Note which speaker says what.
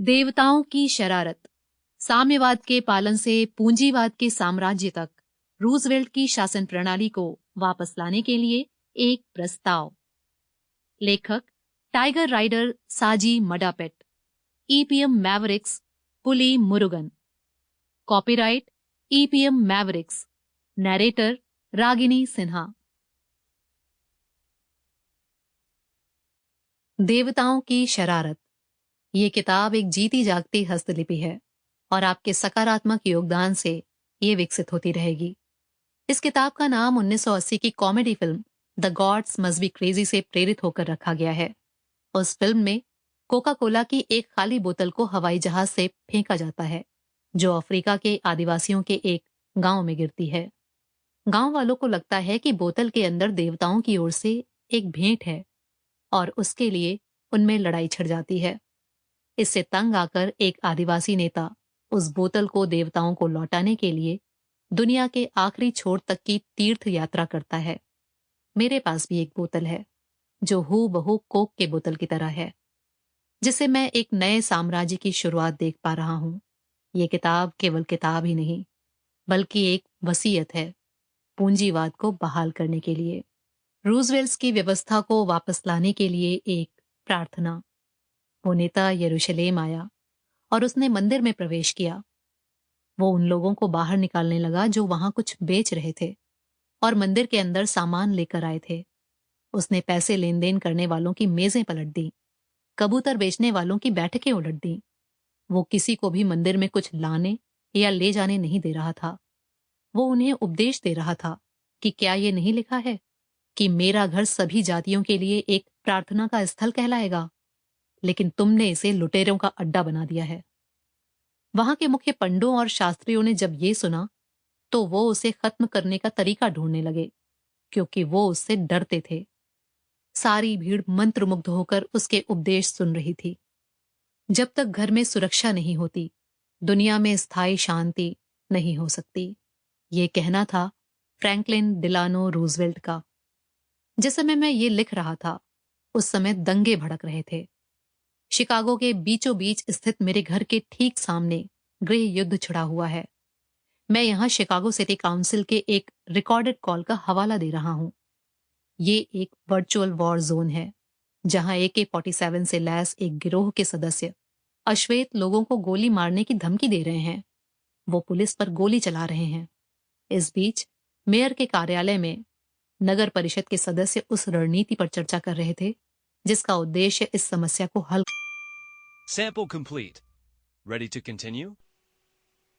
Speaker 1: देवताओं की शरारत। साम्यवाद के पालन से पूंजीवाद के साम्राज्य तक रूजवेल्ट की शासन प्रणाली को वापस लाने के लिए एक प्रस्ताव। लेखक Tiger Rider Saji Madapet, EPM Mavericks Puli Murugan. Copyright EPM Mavericks. Narrator Ragini Sinha. देवताओं की शरारत। ये किताब एक जीती जागती हस्तलिपि है और आपके सकारात्मक योगदान से ये विकसित होती रहेगी। इस किताब का नाम 1980 की comedy film the gods must be crazy से प्रेरित होकर रखा गया है। उस फिल्म में कोका कोला की एक खाली बोतल को हवाई जहाज से फेंका जाता है, जो अफ्रीका के आदिवासियों के एक गांव में गिरती है। गांव वालों को लगता है कि बोतल के अंदर देवताओं की ओर से एक भेंट है और उसके लिए उनमें लड़ाई छिड़ जाती है। इससे तंग आकर एक आदिवासी नेता उस बोतल को देवताओं को लौटाने के लिए दुनिया के आखिरी छोर तक की तीर्थ यात्रा करता है। मेरे पास भी एक बोतल है जो हूबहू कोक के बोतल की तरह है, जिसे मैं एक नए साम्राज्य की शुरुआत देख पा रहा हूं। ये किताब केवल किताब ही नहीं, बल्कि एक वसीयत है पूंजीवाद को बहाल करने के लिए, रूजवेल्ट्स की व्यवस्था को वापस लाने के लिए एक प्रार्थना। वो नेता यरूशलेम आया और उसने मंदिर में प्रवेश किया। वो उन लोगों को बाहर निकालने लगा जो वहां कुछ बेच रहे थे और मंदिर के अंदर सामान लेकर आए थे। उसने पैसे लेन देन करने वालों की मेजें पलट दी, कबूतर बेचने वालों की बैठकें उलट दी। वो किसी को भी मंदिर में कुछ लाने या ले जाने नहीं दे रहा था। वो उन्हें उपदेश दे रहा था कि क्या ये नहीं लिखा है कि मेरा घर सभी जातियों के लिए एक प्रार्थना का स्थल कहलाएगा, लेकिन तुमने इसे लुटेरों का अड्डा बना दिया है। वहां के मुख्य पंडों और शास्त्रियों ने जब ये सुना तो वो उसे खत्म करने का तरीका ढूंढने लगे, क्योंकि वो उससे डरते थे। सारी भीड़ मंत्रमुग्ध होकर उसके उपदेश सुन रही थी। जब तक घर में सुरक्षा नहीं होती, दुनिया में स्थायी शांति नहीं हो सकती। ये कहना था फ्रैंकलिन डिलानो रूजवेल्ट का। जिस समय मैं ये लिख रहा था, उस समय दंगे भड़क रहे थे। शिकागो के बीचों बीच स्थित मेरे घर के ठीक सामने गृह युद्ध छिड़ा हुआ है। मैं यहां शिकागो सिटी काउंसिल के एक रिकॉर्डेड कॉल का हवाला दे रहा हूं। ये एक वर्चुअल वॉर जोन है, जहां AK-47 से लैस एक गिरोह के सदस्य अश्वेत लोगों को गोली मारने की धमकी दे रहे हैं। वो पुलिस पर गोली चला रहे हैं। इस बीच मेयर के कार्यालय में नगर परिषद के सदस्य उस रणनीति पर चर्चा कर रहे थे जिसका उद्देश्य इस समस्या को हल।
Speaker 2: Sample complete. Ready to continue?